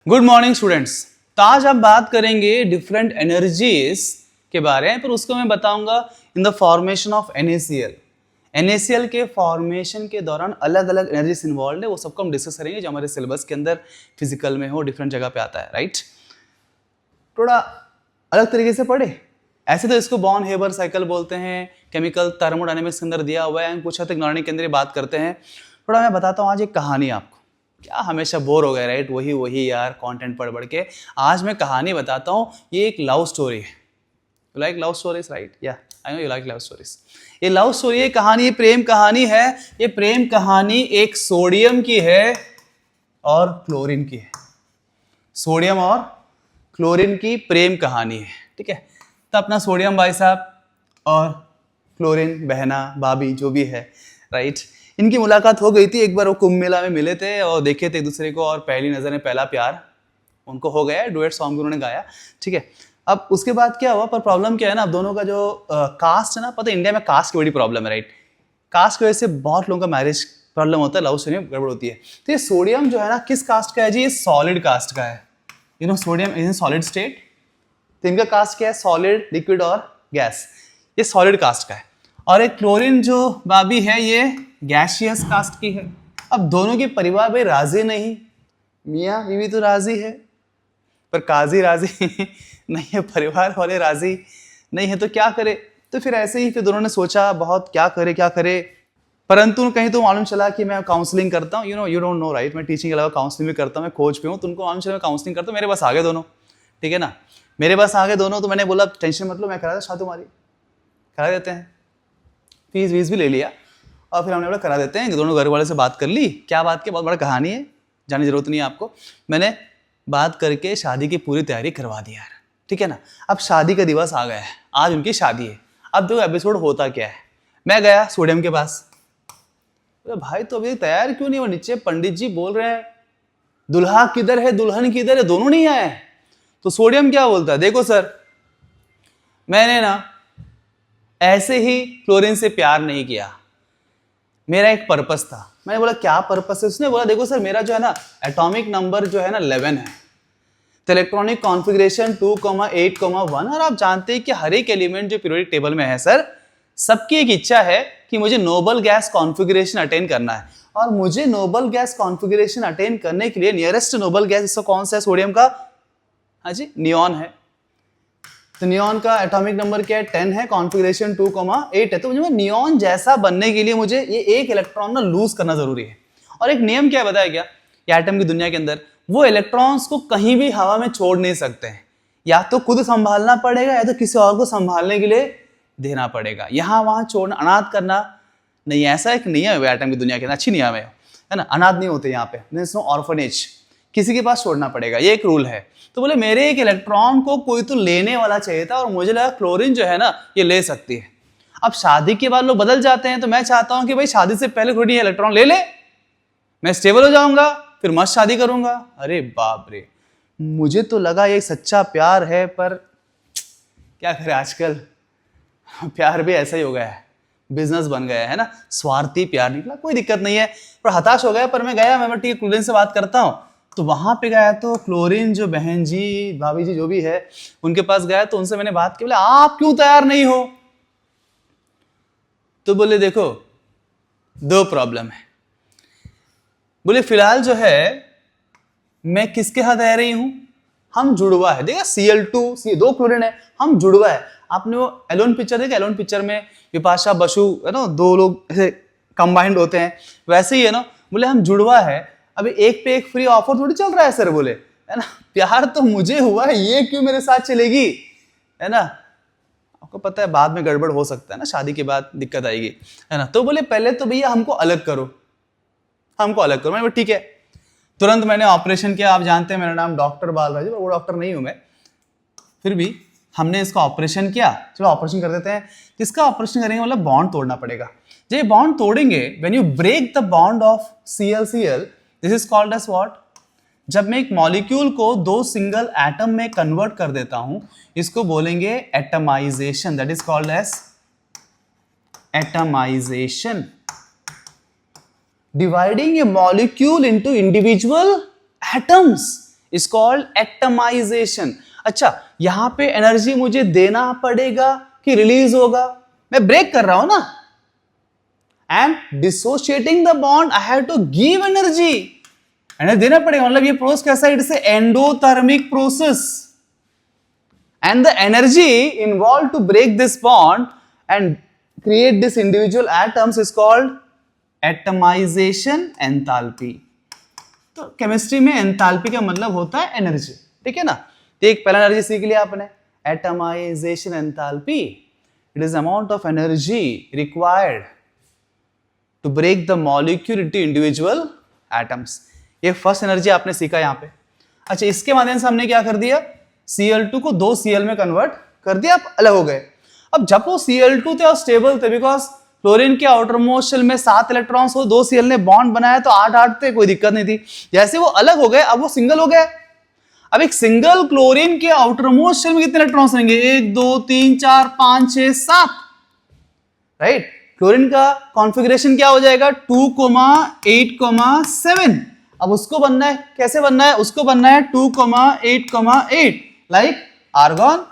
Good morning students. तो आज हम बात करेंगे डिफरेंट एनर्जीज के बारे में, पर उसको मैं बताऊंगा in the formation of NaCl। NaCl के फॉर्मेशन के दौरान अलग अलग एनर्जीज इन्वॉल्व है, वो सबको हम डिस्कस करेंगे जो हमारे सिलेबस के अंदर फिजिकल में हो, डिफरेंट जगह पे आता है। राइट, थोड़ा अलग तरीके से पढ़े। ऐसे तो इसको बॉर्न हेबर साइकिल बोलते हैं, केमिकल थर्मोडायनेमिक्स के अंदर दिया हुआ है, कुछ हद तक इलेक्ट्रॉनिक के अंदर बात करते हैं। थोड़ा मैं बताता हूँ आज एक कहानी आपको। क्या हमेशा बोर हो गए, राइट? वही यार कंटेंट पढ़ के। आज मैं कहानी बताता हूँ। ये एक लव स्टोरी है। You like love stories, right? Yeah I know you like love stories. ये लव स्टोरी, ये कहानी, ये प्रेम कहानी है। ये प्रेम कहानी एक सोडियम की है और क्लोरीन की है। सोडियम और क्लोरीन की प्रेम कहानी है, ठीक है? तो अपना सोडियम भाई साहब और क्लोरीन बहना भाभी जो भी है, राइट, इनकी मुलाकात हो गई थी। एक बार वो कुंभ मेला में मिले थे और देखे थे एक दूसरे को, और पहली नजर में पहला प्यार उनको हो गया। डुएट सॉन्ग भी उन्होंने गाया, ठीक है? अब उसके बाद क्या हुआ, पर प्रॉब्लम क्या है ना, अब दोनों का जो कास्ट है ना, पता है इंडिया में कास्ट की बड़ी प्रॉब्लम है, राइट? कास्ट की वजह से बहुत लोगों का मैरिज प्रॉब्लम होता है, लव स्टोरी में गड़बड़ होती है। तो ये सोडियम जो है ना, किस कास्ट का है जी? ये सॉलिड कास्ट का है। You know sodium is in solid state. तो इनका कास्ट क्या है? सॉलिड, लिक्विड और गैस। ये सॉलिड कास्ट का है। और एक क्लोरीन जो भाभी है, ये गैसियस कास्ट की है। अब दोनों के परिवार भाई राजी नहीं, मियाँ बीवी तो राजी है पर काजी राजी नहीं है, परिवार वाले राजी नहीं है। तो क्या करे? तो फिर ऐसे ही फिर दोनों ने सोचा बहुत, क्या करे। परंतु कहीं तो मालूम चला कि मैं काउंसलिंग करता हूँ। You don't know, right? मैं टीचिंग के अलावा काउंसलिंग भी करता हूँ, मैं कोच पे हूँ। तो उनको मालूम चला मैं काउंसलिंग करता हूँ। मेरे पास आ गए दोनों, ठीक है ना? मेरे पास आ गए दोनों। तो मैंने बोला टेंशन मत लो, मैं करा देता शादी तुम्हारी, करा देते हैं। फीस वीस भी ले लिया और फिर हमने बोला करा देते हैं। दोनों घर वाले से बात कर ली। क्या बात की? बहुत बड़ा कहानी है, जाने की जरूरत नहीं है आपको। मैंने बात करके शादी की पूरी तैयारी करवा दी यार, ठीक है ना? अब शादी का दिवस आ गया है, आज उनकी शादी है। अब देखो एपिसोड होता क्या है। मैं गया सोडियम के पास, भाई तो अभी तैयार क्यों नहीं? वो नीचे पंडित जी बोल रहे हैं दुल्हा किधर है दुल्हन किधर है, दोनों नहीं आए। तो सोडियम क्या बोलता है, देखो सर, मैंने ना ऐसे ही क्लोरीन से प्यार नहीं किया, मेरा एक पर्पस था। मैंने बोला क्या पर्पस है? उसने बोला देखो सर, मेरा जो है ना एटॉमिक नंबर जो है ना 11 है, तो इलेक्ट्रॉनिक कॉन्फ़िगरेशन 2,8,1। और आप जानते हैं कि हर एक एलिमेंट जो पीरियोडिक टेबल में है सर, सबकी एक इच्छा है कि मुझे नोबल गैस कॉन्फ़िगरेशन अटेन करना है। और मुझे नोबल गैस कॉन्फ़िगरेशन अटेन करने के लिए नियरेस्ट नोबल गैस इसका कौन सा है? सोडियम का, हाँ जी, नियॉन है। तो नियॉन का एटॉमिक नंबर क्या है? 10 है, कॉन्फ़िगरेशन 2,8 है। तो मुझे नियॉन जैसा बनने के लिए मुझे ये एक इलेक्ट्रॉन ना लूज करना जरूरी है। और एक नियम क्या बताया गया कि एटम की दुनिया के अंदर वो इलेक्ट्रॉन्स को कहीं भी हवा में छोड़ नहीं सकते हैं, या तो खुद संभालना पड़ेगा या तो किसी और को संभालने के लिए देना पड़ेगा। यहाँ वहां छोड़ना, अनाथ करना नहीं। ऐसा एक नियम है एटम की दुनिया के अंदर, अच्छी नियम है ना? अनाथ नहीं होते यहाँ पे, ऑर्फनेज, किसी के पास छोड़ना पड़ेगा, ये एक रूल है। तो बोले मेरे एक इलेक्ट्रॉन को कोई तो लेने वाला चाहिए था, और मुझे लगा क्लोरीन जो है ना ये ले सकती है। अब शादी के बाद लोग बदल जाते हैं, तो मैं चाहता हूं कि भाई शादी से पहले क्लोरीन इलेक्ट्रॉन ले ले, मैं स्टेबल हो जाऊंगा, फिर मस्त शादी करूंगा। अरे बाप रे, मुझे तो लगा ये सच्चा प्यार है, पर क्या करें आजकल प्यार भी ऐसा ही हो गया है, बिजनेस बन गया है ना, स्वार्थी प्यार निकला। कोई दिक्कत नहीं है, पर हताश हो गया। पर मैं गया, मैं ठीक क्लोरीन से बात करता हूँ। तो वहां पे गया तो क्लोरीन जो बहन जी, भाभी जी जो भी है, उनके पास गया तो उनसे मैंने बात की। बोले आप क्यों तैयार नहीं हो? तो बोले देखो दो प्रॉब्लम है। बोले फिलहाल जो है मैं किसके हाथ रह रही हूं, हम जुड़वा है। देखा Cl2 दो क्लोरीन है, हम जुड़वा है। आपने वो एलोन पिक्चर देखा? एलोन पिक्चर में विपाशा बसु है ना, दो लोग ऐसे कंबाइंड होते हैं, वैसे ही है ना। बोले हम जुड़वा है, अभी एक पे एक फ्री ऑफर थोड़ी चल रहा है सर, बोले, है ना? प्यार तो मुझे हुआ है, ये क्यों मेरे साथ चलेगी, है ना? आपको पता है बाद में गड़बड़ हो सकता है ना, शादी के बाद दिक्कत आएगी, है ना? तो बोले पहले तो भैया हमको अलग करो, हमको अलग करो। मैंने बोला ठीक है। तुरंत मैंने ऑपरेशन किया। आप जानते हैं मेरा नाम डॉक्टर बालराज, वो डॉक्टर नहीं हूं मैं, फिर भी हमने इसका ऑपरेशन किया। चलो ऑपरेशन कर देते हैं। इसका ऑपरेशन करेंगे मतलब बॉन्ड तोड़ना पड़ेगा। जब ये बॉन्ड तोड़ेंगे, when you break the bond of ClCl, this is called as what? जब मैं एक मॉलिक्यूल को दो सिंगल एटम में कन्वर्ट कर देता हूं, इसको बोलेंगे atomization. That is called as atomization. Dividing a molecule into individual atoms is called atomization. अच्छा, यहां पे एनर्जी मुझे देना पड़ेगा कि रिलीज होगा? मैं ब्रेक कर रहा हूं ना, and dissociating the bond I have to give energy, energy देना पड़ेगा। मतलब ये प्रोसेस कैसा है? It's endothermic process, and the energy involve to break this bond and create this individual atoms is called atomization enthalpy। तो chemistry में enthalpy का मतलब होता है एनर्जी, ठीक है ना। तो एक पहला एनर्जी सीख लिया आपने, atomization enthalpy. It is amount of energy required to break the molecule into individual atoms. ये फर्स्ट एनर्जी आपने सीखा यहां पे। अच्छा, इसके माध्यम से हमने क्या कर दिया? Cl2 को 2 Cl में कन्वर्ट कर दिया, आप अलग हो गए। अब जब वो Cl2 थे और स्टेबल थे, बिकॉज क्लोरीन के आउटर मोस्ट शेल में 7 इलेक्ट्रॉन्स हो, 2 Cl ने बॉन्ड बनाया तो 8-8 थे, कोई दिक्कत नहीं थी। जैसे वो अलग हो गए, अब वो सिंगल हो गए। अब एक सिंगल क्लोरीन के आउटर मोस्ट शेल में कितने इलेक्ट्रॉन्स होंगे? 1 2 3 4 5 6 7, राइट। क्लोरीन का कॉन्फ़िगरेशन क्या हो जाएगा? 2,8,7। अब उसको बनना है, कैसे बनना है? उसको बनना है 2,8,8, लाइक आर्गन।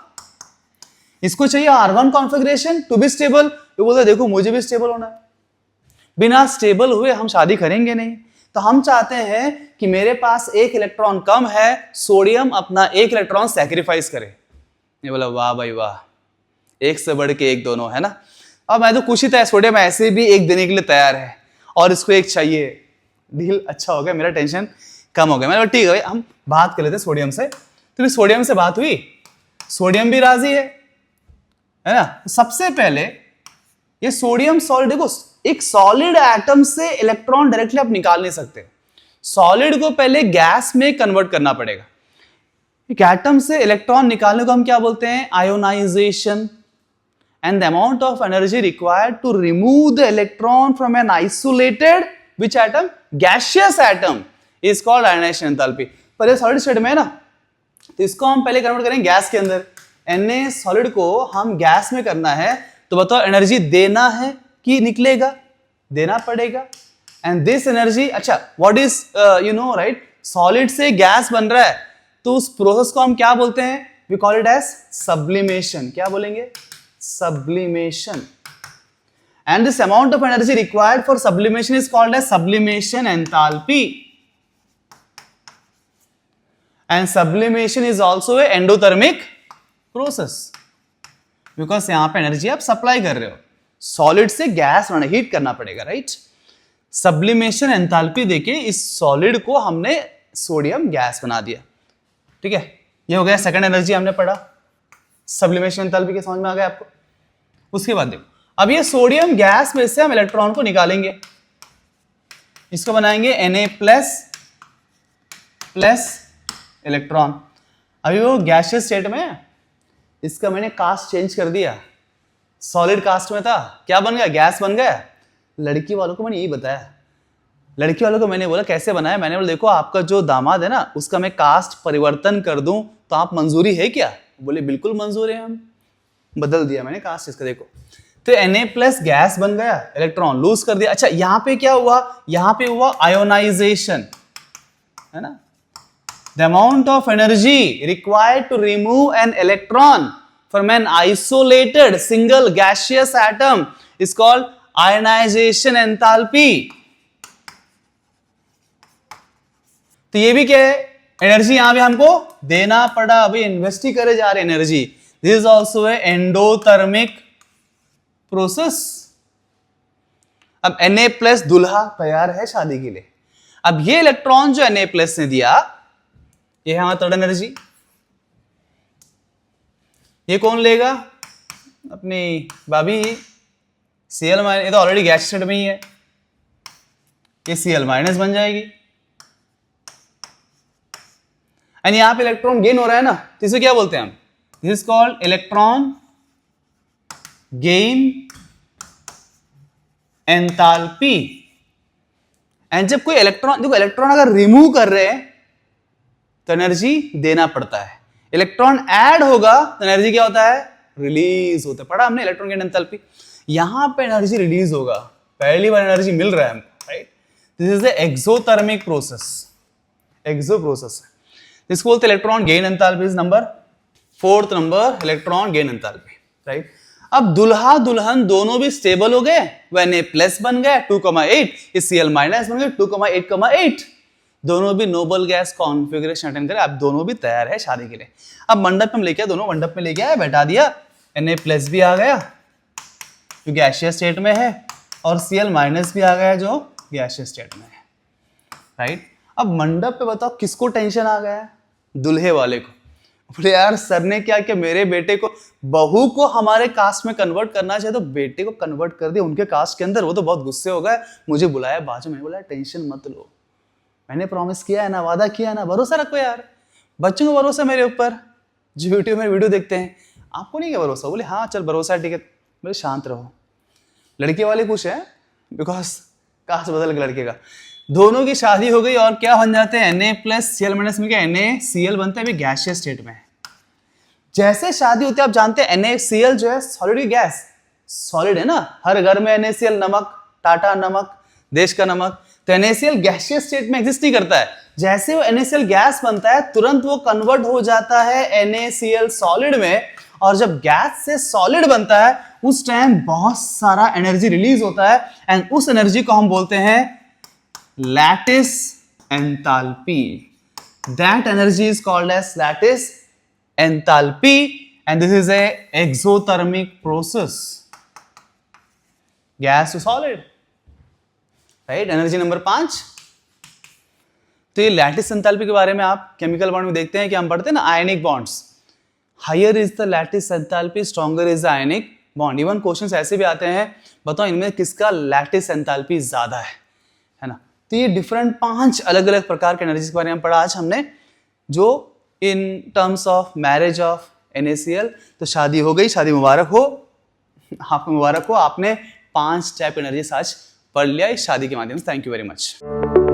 इसको चाहिए argon configuration to be stable. ये बोलते देखो मुझे भी स्टेबल होना है, बिना स्टेबल हुए हम शादी करेंगे नहीं। तो हम चाहते हैं कि मेरे पास एक इलेक्ट्रॉन कम है, सोडियम अपना एक इलेक्ट्रॉन सैक्रिफाइस करे। ये बोला वाह भाई वाह, एक से बढ़ के एक दोनों, है ना। अब मैं तो खुश ही था, सोडियम ऐसे भी एक देने के लिए तैयार है और इसको एक चाहिए। डील अच्छा हो गया, मेरा टेंशन कम हो गया। मैंने ठीक है भाई, हम बात कर लेते सोडियम से। तो सोडियम से बात हुई, सोडियम भी राजी है ना। सबसे पहले ये सोडियम सॉलिड, देखो एक सॉलिड एटम से इलेक्ट्रॉन डायरेक्टली आप निकाल नहीं सकते। सॉलिड को पहले गैस में कन्वर्ट करना पड़ेगा। एक एटम से इलेक्ट्रॉन निकालने को हम क्या बोलते हैं? Ionization. And the amount of energy required to remove the electron from an isolated which atom? Gaseous atom is called ionization enthalpy. पर ये सॉलिड स्टेट में है ना, तो इसको हम पहले कन्वर्ट करेंगे गैस के अंदर। Na सॉलिड को हम गैस में करना है, तो बताओ एनर्जी देना है कि निकलेगा? देना पड़ेगा। एंड दिस एनर्जी, अच्छा what is you know right, solid से गैस बन रहा है, तो उस प्रोसेस को हम क्या बोलते हैं? We call it as sublimation. क्या बोलेंगे? Sublimation. And this amount of energy required for sublimation is called as sublimation enthalpy. And sublimation is also a endothermic process, because यहां पे एनर्जी आप सप्लाई कर रहे हो, सॉलिड से गैस बनाना, heat करना पड़ेगा, राइट। सब्लिमेशन एंथैल्पी देके इस सॉलिड को हमने सोडियम गैस बना दिया, ठीक है। ये हो गया सेकंड एनर्जी हमने पढ़ा, सब्लिमेशन एंथैल्पी के समझ में आ गया आपको। उसके बाद देखो, अब ये सोडियम गैस में से हम इलेक्ट्रॉन को निकालेंगे, इसको बनाएंगे Na प्लस इलेक्ट्रॉन। अभी वो गैसियस स्टेट में है, इसका मैंने कास्ट चेंज कर दिया, सॉलिड कास्ट में था, क्या बन गया? गैस बन गया। लड़की वालों को मैंने यही बताया, लड़की वालों को मैंने बोला कैसे बनाया? मैंने बोला देखो आपका जो दामाद है ना, उसका मैं कास्ट परिवर्तन कर दूं तो आप मंजूरी है क्या? बोले बिल्कुल मंजूर है हम। बदल दिया मैंने कास्ट इसका, देखो तो Na प्लस गैस बन गया, इलेक्ट्रॉन लूज कर दिया। अच्छा यहां पे क्या हुआ? यहां पे हुआ आयोनाइजेशन, है ना। The amount of energy required to remove an electron from an isolated single gaseous atom is called ionization enthalpy। तो ये भी क्या है? एनर्जी यहां पे हमको देना पड़ा, अभी इन्वेस्ट ही करे जा रहे energy. This is also a endothermic process. अब Na प्लस दूल्हा तैयार है शादी के लिए। अब ये इलेक्ट्रॉन जो Na प्लस ने दिया, ये है हमारा थर्ड एनर्जी। ये कौन लेगा? अपनी भाभी Cl माइनस, ये तो ऑलरेडी गैस स्टेट में ही है, ये Cl माइनस बन जाएगी। एंड यहां पे इलेक्ट्रॉन गेन हो रहा है ना, तो इसे क्या बोलते हैं हम? This is called electron gain enthalpy. And जब कोई इलेक्ट्रॉन, देखो इलेक्ट्रॉन अगर रिमूव कर रहे हैं तो एनर्जी देना पड़ता है, इलेक्ट्रॉन ऐड होगा तो एनर्जी क्या होता है? रिलीज होता है। पढ़ा हमने इलेक्ट्रॉन गेन एंथैल्पी। यहां पे एनर्जी रिलीज होगा, पहली बार एनर्जी मिल रहा है हमको, right. This is the exothermic process, exo process. इसको बोलते electron gain enthalpy is number 4th number, electron gain enthalpy, right. अब दुल्हा दुल्हन दोनों भी स्टेबल हो गए, when A प्लस बन गया 2,8, इस Cl माइनस बन गए 2,8,8, दोनों भी नोबल गैस कॉन्फ़िगरेशन अटेंड करे, अब दोनों भी तैयार है शादी के लिए। अब मंडप में लेके दोनों मंडप में लेके आए, बैठा दिया, Na प्लस भी आ गया जो गैसियस स्टेट में है, और Cl माइनस भी आ गया जो गैसियस स्टेट में है, राइट। अब मंडप पे बताओ किसको टेंशन आ गया है? दुल्हे वाले को। बोले यार सर ने क्या कि मेरे बेटे को, बहू को हमारे कास्ट में कन्वर्ट करना चाहिए, तो बेटे को कन्वर्ट कर दिया उनके कास्ट के अंदर। वो तो बहुत गुस्से हो गए, मुझे बुलाया बाजू में, बोला टेंशन मत लो, मैंने प्रॉमिस किया है ना, वादा किया है ना, भरोसा रखो यार, बच्चों को भरोसा मेरे ऊपर, जो यूट्यूब में वीडियो देखते हैं, आपको नहीं क्या भरोसा? बोले हाँ चल भरोसा है, ठीक है। बोले शांत रहो। लड़के वाले खुश है बिकॉज कास्ट बदल के लड़के का, दोनों की शादी हो गई और क्या बन जाते हैं? Na प्लस Cl माइनस में क्या NaCl बनता है, अभी गैसियस स्टेट में है। जैसे शादी होती है आप जानते हैं NaCl जो है सॉलिड की गैस, सॉलिड है ना, हर घर में NaCl, नमक, टाटा नमक, देश का नमक, तो NaCl गैसियस स्टेट में एग्जिस्ट नहीं करता है। जैसे वो NaCl गैस बनता है तुरंत वो कन्वर्ट हो जाता है NaCl सॉलिड में, और जब गैस से सॉलिड बनता है उस टाइम बहुत सारा एनर्जी रिलीज होता है, एंड उस एनर्जी को हम बोलते हैं lattice enthalpy. That energy is called as lattice enthalpy, and this is a exothermic process. Gas to solid, right? Energy number 5। तो ये लैटिस एंथैल्पी के बारे में आप केमिकल बॉन्ड में देखते हैं कि हम पढ़ते हैं ना, ionic bonds. Higher is the lattice enthalpy, stronger is the ionic bond. Even questions ऐसे भी आते हैं, बताओ इनमें किसका लैटिस एंथैल्पी ज्यादा है ना। तो ये डिफरेंट 5 अलग अलग प्रकार के एनर्जी के बारे में पढ़ा आज हमने, जो in terms of marriage of NaCl। तो शादी हो गई, शादी मुबारक हो, आपको मुबारक हो, आपने 5 टाइप एनर्जी आज पढ़ लिया इस शादी के माध्यम से। Thank you very much.